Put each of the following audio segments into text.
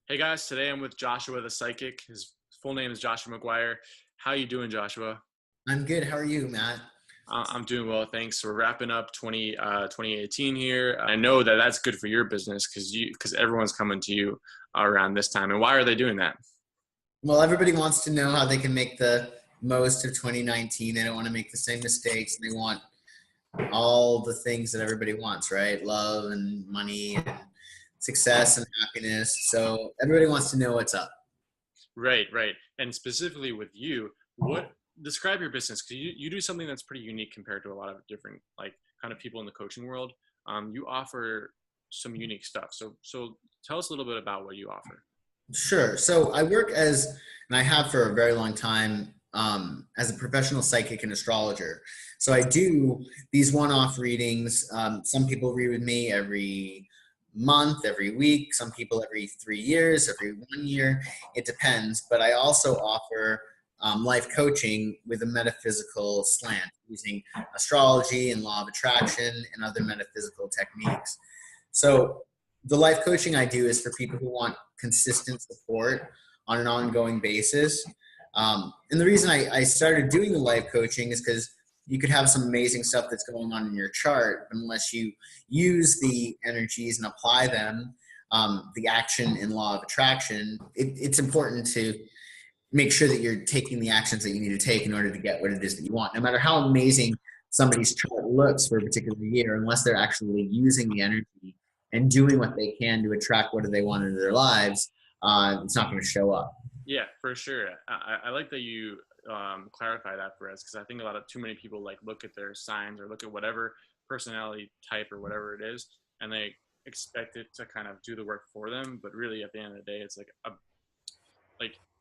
Hey guys, today I'm with Joshua the Psychic. His full name is Joshua McGuire. How you doing, Joshua? I'm good. How are you, Matt? I'm doing well, thanks. We're wrapping up 2018 here. I know that that's good for your business because everyone's coming to you around this time. And why are they doing that? Well, everybody wants to know how they can make the most of 2019. They don't want to make the same mistakes. They want all the things that everybody wants, right? Love and money and success and happiness. So everybody wants to know what's up. Right, right. And specifically with you, what describe your business? Because you do something that's pretty unique compared to a lot of different like kind of people in the coaching world. You offer some unique stuff. So tell us a little bit about what you offer. Sure. So I work and I have for a very long time, as a professional psychic and astrologer. So I do these one-off readings. Some people read with me every month, every week. Some people every 3 years, every 1 year. It depends. But I also offer life coaching with a metaphysical slant using astrology and law of attraction and other metaphysical techniques. So the life coaching I do is for people who want consistent support on an ongoing basis. And the reason I started doing the life coaching is because you could have some amazing stuff that's going on in your chart, but unless you use the energies and apply them, the action and law of attraction, it's important to make sure that you're taking the actions that you need to take in order to get what it is that you want. No matter how amazing somebody's chart looks for a particular year, unless they're actually using the energy and doing what they can to attract what do they want into their lives, it's not going to show up. Yeah, for sure. I like that you clarify that for us because I think a lot of too many people like look at their signs or look at whatever personality type or whatever it is, and they expect it to kind of do the work for them. But really, at the end of the day, it's like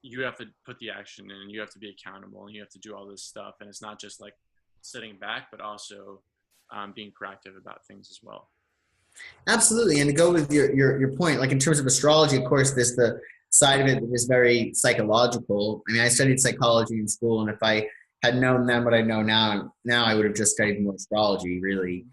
you have to put the action in, and you have to be accountable, and you have to do all this stuff. And it's not just like sitting back, but also being proactive about things as well. Absolutely. And to go with your point, like in terms of astrology, of course, there's the side of it that is very psychological. I mean, I studied psychology in school, and if I had known then what I know now I would have just studied more astrology, really.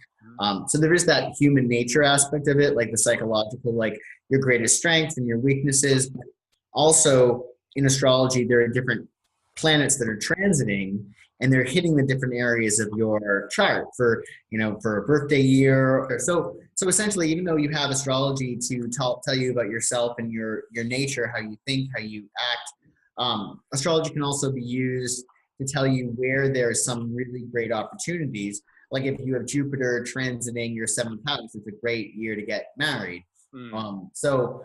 So there is that human nature aspect of it, like the psychological, like your greatest strengths and your weaknesses. But also in astrology, there are different planets that are transiting and they're hitting the different areas of your chart for a birthday year. So essentially, even though you have astrology to tell you about yourself and your nature, how you think, how you act, astrology can also be used to tell you where there's some really great opportunities. Like if you have Jupiter transiting your seventh house, it's a great year to get married. Mm. So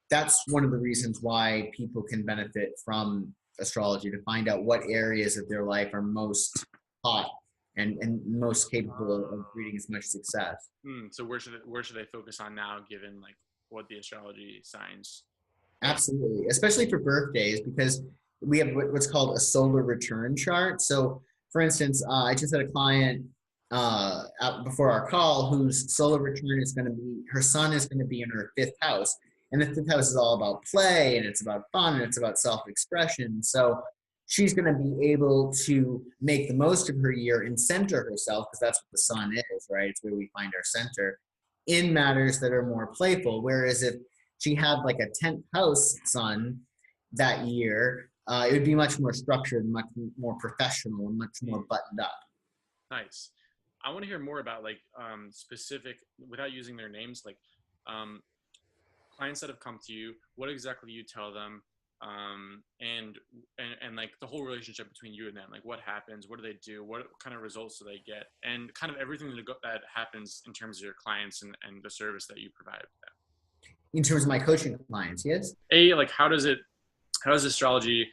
that's one of the reasons why people can benefit from astrology, to find out what areas of their life are most hot and most capable of breeding as much success. So where should they focus on now, given like what the astrology signs? Absolutely, especially for birthdays, because we have what's called a solar return chart. So, for instance, I just had a client before our call whose solar return is going to be, her sun is going to be in her fifth house. And the fifth house is all about play and it's about fun and it's about self-expression. So she's going to be able to make the most of her year and center herself, because that's what the sun is, right? It's where we find our center in matters that are more playful. Whereas if she had like a 10th house sun that year, it would be much more structured, much more professional, and much more buttoned up. Nice. I want to hear more about like specific, without using their names, like um, clients that have come to you. What exactly you tell them, and like the whole relationship between you and them. Like what happens? What do they do? What kind of results do they get? And kind of everything that happens in terms of your clients and the service that you provide them. In terms of my coaching clients, yes? Like how does astrology,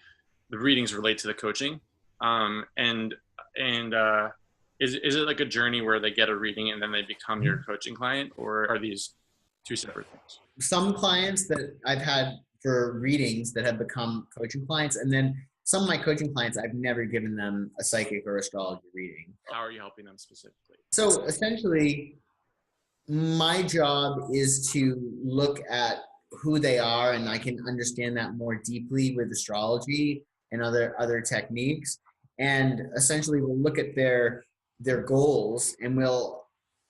the readings relate to the coaching, and is it like a journey where they get a reading and then they become your coaching client, or are these two separate things? Some clients that I've had for readings that have become coaching clients, and then some of my coaching clients, I've never given them a psychic or astrology reading. How are you helping them specifically? So essentially, my job is to look at who they are, and I can understand that more deeply with astrology and other techniques. And essentially, we'll look at their goals and we'll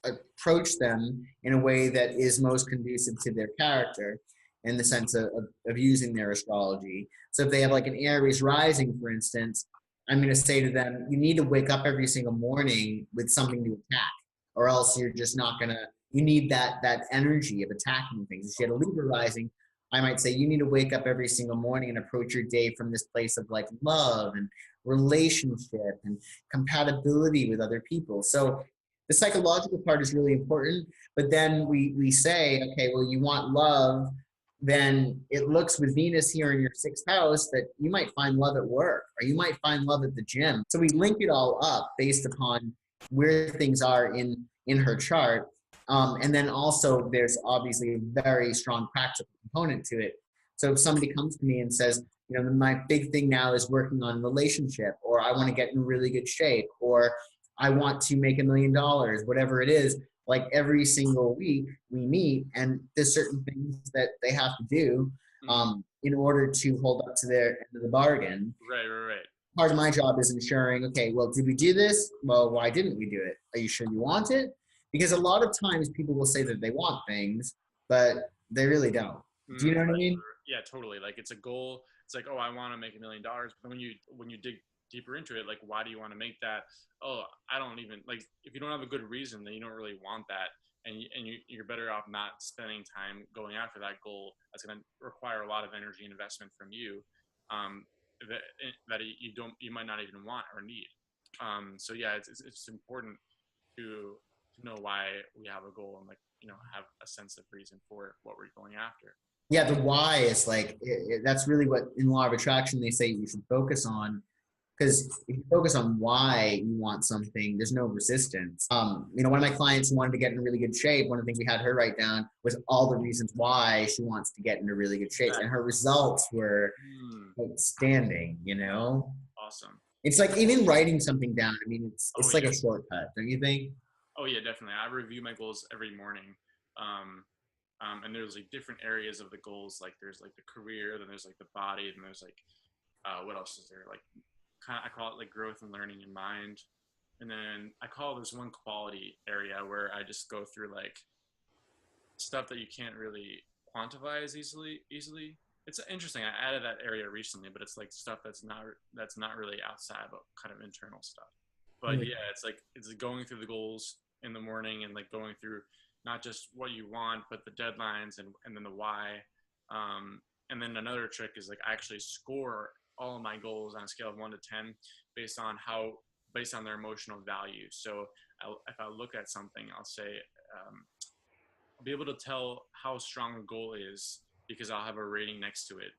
approach them in a way that is most conducive to their character. in the sense of using their astrology. So if they have like an Aries rising, for instance, I'm going to say to them, you need to wake up every single morning with something to attack, or else you're just not going to. You need that energy of attacking things. If you had a Libra rising, I might say you need to wake up every single morning and approach your day from this place of like love and relationship and compatibility with other people. So the psychological part is really important, but then we say, okay, well, you want love, then it looks with Venus here in your sixth house that you might find love at work or you might find love at the gym. So we link it all up based upon where things are in her chart. And then also there's obviously a very strong practical component to it. So if somebody comes to me and says, you know, my big thing now is working on relationship, or I want to get in really good shape, or I want to make $1 million, whatever it is, like every single week we meet and there's certain things that they have to do in order to hold up to their end of the bargain. Right. Part of my job is ensuring, okay, well, did we do this? Well, why didn't we do it? Are you sure you want it? Because a lot of times people will say that they want things, but they really don't. Do you know what I mean? Yeah, totally. Like it's a goal. It's like, oh, I want to make $1 million. But when you dig deeper into it, like, why do you want to make that? Oh, I don't even like, if you don't have a good reason, then you don't really want that. You're better off not spending time going after that goal. That's going to require a lot of energy and investment from you, that you might not even want or need. So yeah, it's important to know why we have a goal and, like, have a sense of reason for what we're going after. Yeah, the why is like that's really what in law of attraction they say you should focus on, because if you focus on why you want something, there's no resistance. You know, one of my clients who wanted to get in really good shape, one of the things we had her write down was all the reasons why she wants to get into really good shape, and her results were outstanding. You know, awesome. It's like even writing something down. I mean, it's like a shortcut, don't you think? Oh yeah, definitely. I review my goals every morning. And there's like different areas of the goals. Like there's like the career, then there's like the body, then there's like what else is there? Like I call it like growth and learning in mind. And then I call this one quality area where I just go through like stuff that you can't really quantify as easily. It's interesting. I added that area recently, but it's like stuff that's not really outside, but kind of internal stuff. But yeah, it's going through the goals in the morning and like going through not just what you want, but the deadlines and then the why. And then another trick is like I actually score all of my goals on a scale of 1 to 10 based on their emotional value. So if I look at something, I'll say I'll be able to tell how strong a goal is because I'll have a rating next to it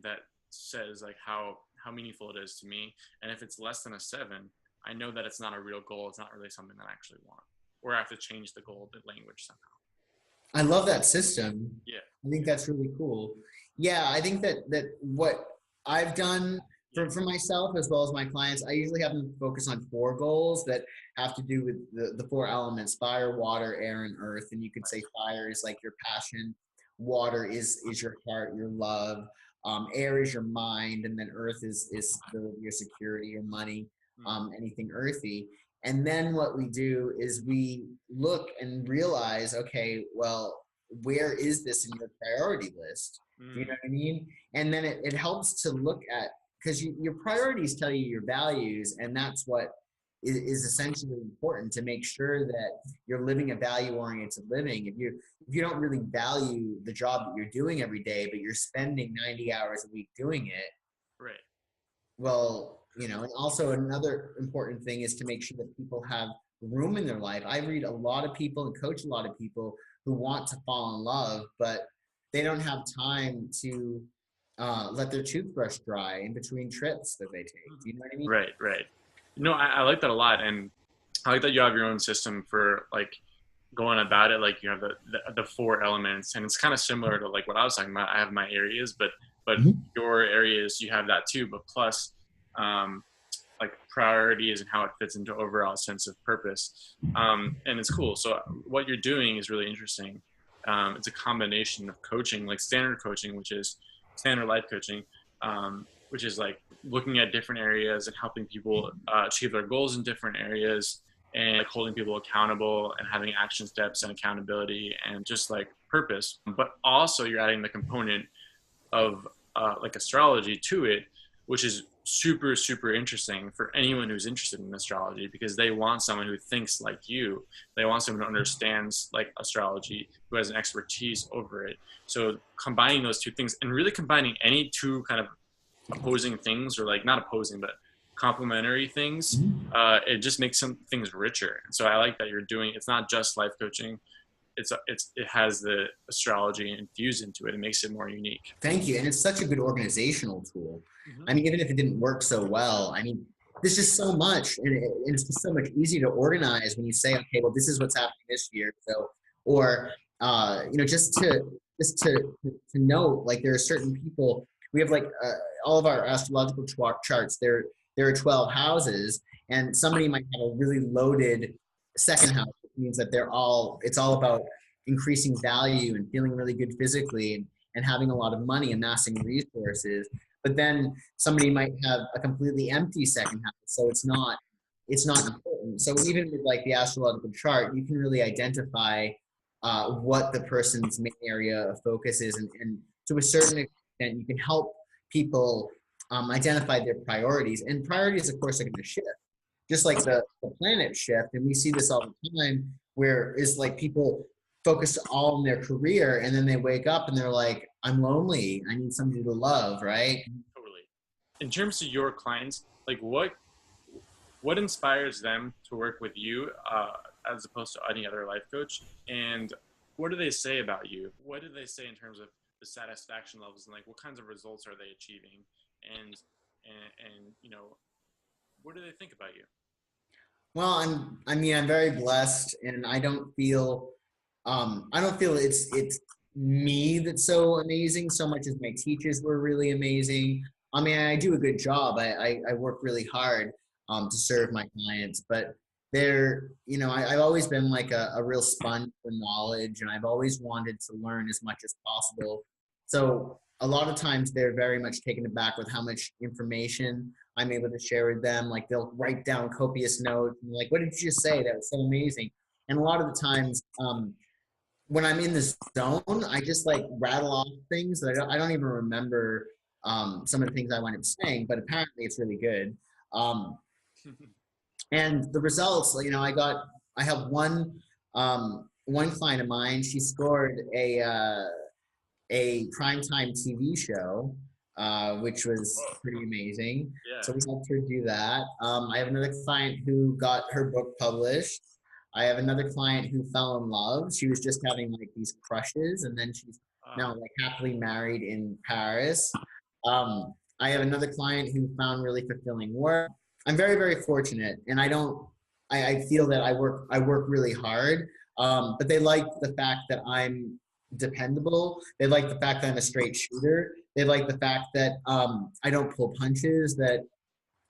that says like how meaningful it is to me. And if it's less than a 7, I know that it's not a real goal. It's not really something that I actually want, or I have to change the goal, the language somehow. I love that system. Yeah. I think that's really cool. Yeah, I think that what I've done for myself as well as my clients, I usually have them focus on 4 goals that have to do with the 4 elements: fire, water, air, and earth. And you could say fire is like your passion, water is your heart, your love, air is your mind, and then earth is stability, your security, your money, anything earthy. And then what we do is we look and realize, okay, well, where is this in your priority list? Do you know what I mean? And then it helps to look at, because your priorities tell you your values, and that's what is essentially important to make sure that you're living a value-oriented living. If you don't really value the job that you're doing every day, but you're spending 90 hours a week doing it, right? Well, you know, and also another important thing is to make sure that people have room in their life. I read a lot of people and coach a lot of people who want to fall in love, but they don't have time to let their toothbrush dry in between trips that they take. Do you know what I mean? Right. No, I like that a lot, and I like that you have your own system for like going about it. Like you have the 4 elements, and it's kind of similar to like what I was talking about. I have my areas, but your areas, you have that too, but plus like priorities and how it fits into overall sense of purpose. And it's cool. So what you're doing is really interesting. It's a combination of coaching, like standard coaching, which is standard life coaching, which is like looking at different areas and helping people achieve their goals in different areas, and like holding people accountable and having action steps and accountability, and just like purpose, but also you're adding the component of like astrology to it, which is super super interesting for anyone who's interested in astrology, because they want someone who thinks like you. They want someone who understands like astrology, who has an expertise over it. So combining those two things, and really combining any two kind of opposing things, or like not opposing but complementary things, it just makes some things richer. And so I like that you're doing, it's not just life coaching, it has the astrology infused into it. It makes it more unique. Thank you. And it's such a good organizational tool. Mm-hmm. I mean, even if it didn't work so well, I mean, there's just so much, and it's just so much easier to organize when you say, okay, well, this is what's happening this year. So, or, just to note, like there are certain people, we have like all of our astrological charts, there are 12 houses, and somebody might have a really loaded second house, which means that it's all about increasing value and feeling really good physically, and having a lot of money, amassing resources. But then somebody might have a completely empty second house, so it's not important. So even with like the astrological chart, you can really identify what the person's main area of focus is, and to a certain extent, you can help people identify their priorities. And priorities, of course, are going to shift, just like the planet shift. And we see this all the time, where it's like people focus all on their career, and then they wake up and they're like, I'm lonely, I need somebody to love, right? Totally. In terms of your clients, like what inspires them to work with you, as opposed to any other life coach? And what do they say about you? What do they say in terms of the satisfaction levels, and like what kinds of results are they achieving? And and what do they think about you? Well, I'm very blessed, and I don't feel it's me that's so amazing so much as my teachers were really amazing. I mean, I do a good job. I work really hard to serve my clients, but I've always been like a real sponge for knowledge, and I've always wanted to learn as much as possible. So a lot of times they're very much taken aback with how much information I'm able to share with them. Like they'll write down copious notes and like, what did you just say? That was so amazing. And a lot of the times, when I'm in the zone, I just like rattle off things that I don't even remember some of the things I wind up saying, but apparently it's really good. Um, and the results, I have one client of mine. She scored a primetime TV show, which was pretty amazing. Yeah. So we helped her do that. I have another client who got her book published. I have another client who fell in love. She was just having like these crushes, and then she's now like happily married in Paris. I have another client who found really fulfilling work. I'm very, very fortunate, and I don't. I feel that I work really hard, but they like the fact that I'm dependable. They like the fact that I'm a straight shooter. They like the fact that I don't pull punches. That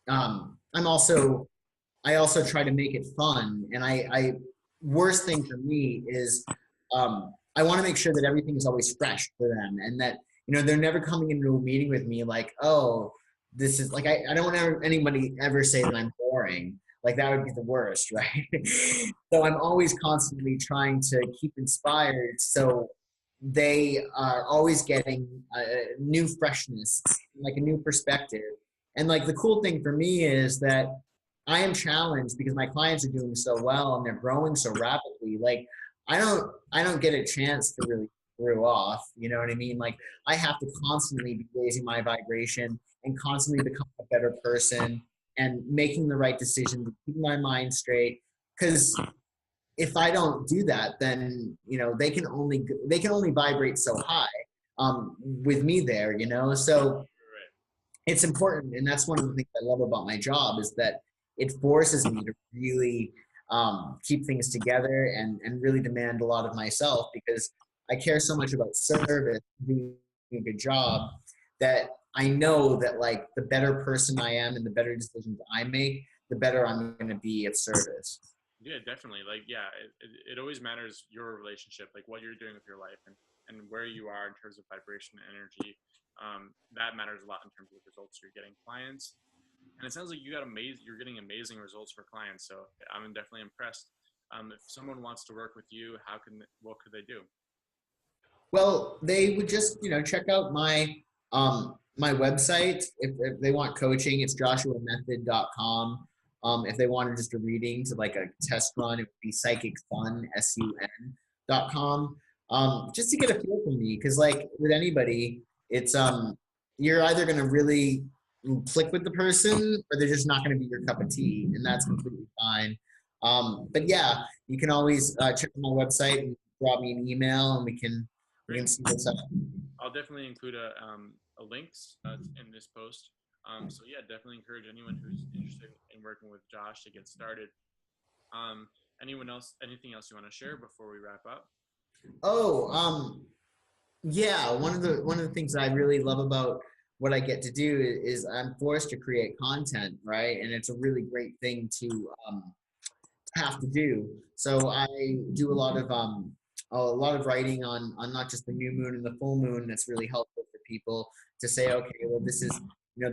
I'm also I also try to make it fun. And I worst thing for me is I want to make sure that everything is always fresh for them, and that they're never coming into a meeting with me like, oh, this is like I don't want anybody ever say that I'm boring. Like that would be the worst, right? So I'm always constantly trying to keep inspired, so they are always getting a new freshness, like a new perspective. And like the cool thing for me is that I am challenged because my clients are doing so well and they're growing so rapidly. Like I don't get a chance to really screw off. You know what I mean? Like I have to constantly be raising my vibration and constantly become a better person and making the right decision, keeping my mind straight. Because if I don't do that, then they can only vibrate so high with me there. So Right. it's important, and that's one of the things I love about my job is that it forces me to really keep things together and really demand a lot of myself, because I care so much about service, doing a good job, that I know that like the better person I am and the better decisions I make, the better I'm going to be of service. Yeah, definitely. Like, yeah, it always matters your relationship, like what you're doing with your life, and where you are in terms of vibration and energy. That matters a lot in terms of the results you're getting clients. And it sounds like you're getting amazing results for clients. So I'm definitely impressed. If someone wants to work with you, what could they do? Well, they would just, check out my website if they want coaching. It's joshuamethod.com. If they wanted just a reading to like a test run, it would be psychicsun.com. Just to get a feel from me, because like with anybody, it's you're either gonna really click with the person or they're just not gonna be your cup of tea, and that's completely fine. But yeah, you can always check out my website and drop me an email, and we can Great. see what's up. I'll definitely include a links in this post. So yeah, definitely encourage anyone who's interested in working with Josh to get started. Um, anyone else? Anything else you want to share before we wrap up? Oh, yeah. One of the things I really love about what I get to do is I'm forced to create content, right? And it's a really great thing to have to do. So I do a lot of writing on not just the new moon and the full moon. That's really helpful for people to say, okay, well, this is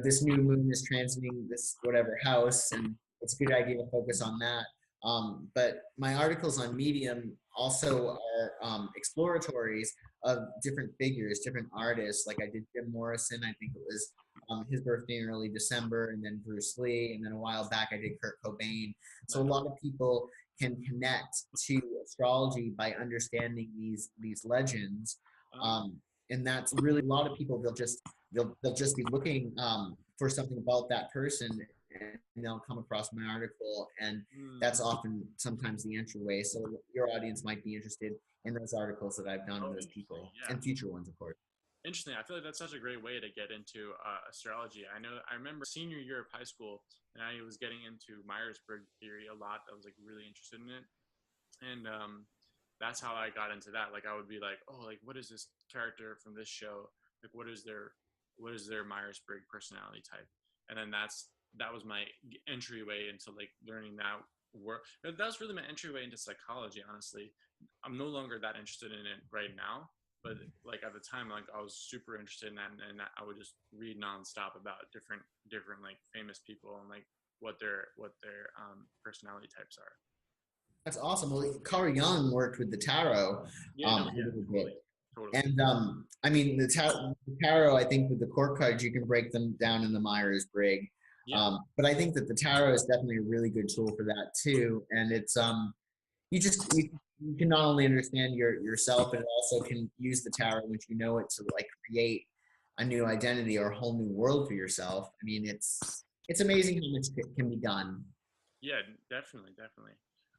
this new moon is transiting this whatever house, and it's a good idea to focus on that. But my articles on Medium also are exploratories of different figures, different artists. Like I did Jim Morrison, I think it was his birthday in early December, and then Bruce Lee, and then a while back I did Kurt Cobain. So a Nice. lot of people can connect to astrology by understanding these legends, Um, um, and that's really a lot of people. They'll just be looking for something about that person, and they'll come across my article, and mm, that's often sometimes the entryway. So your audience might be interested in those articles that I've done on oh, those interesting. people Yeah. and future ones, of course. Interesting. I feel like that's such a great way to get into astrology. I know. I remember senior year of high school, and I was getting into Myers-Briggs theory a lot. I was like really interested in it, and that's how I got into that. Like I would be like, oh, like what is this character from this show? Like what is their Myers-Briggs personality type? And then that was my entryway into like learning that work. That was really my entryway into psychology. Honestly, I'm no longer that interested in it right now, but like at the time, like I was super interested in that, and I would just read nonstop about different like famous people and like what their personality types are. That's awesome. Well, Carl Jung worked with the tarot Yeah, no, a yeah, little bit. totally, totally. And I mean, the tarot, I think with the court cards, you can break them down in the Myers Briggs. Yeah, But I think that the tarot is definitely a really good tool for that too. And it's you can not only understand yourself, but it also can use the tarot once you know it to like create a new identity or a whole new world for yourself. I mean, it's amazing how much can be done. yeah, definitely, definitely.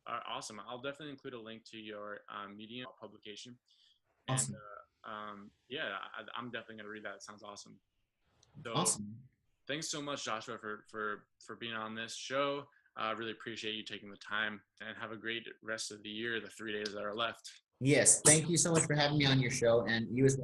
Awesome. I'll definitely include a link to your Medium publication, and Awesome, yeah, I'm definitely gonna read that. It sounds awesome. So awesome. thanks so much, Joshua, for being on this show. I really appreciate you taking the time, and have a great rest of the year. The 3 days that are left. Yes, thank you so much for having me on your show, and you as well.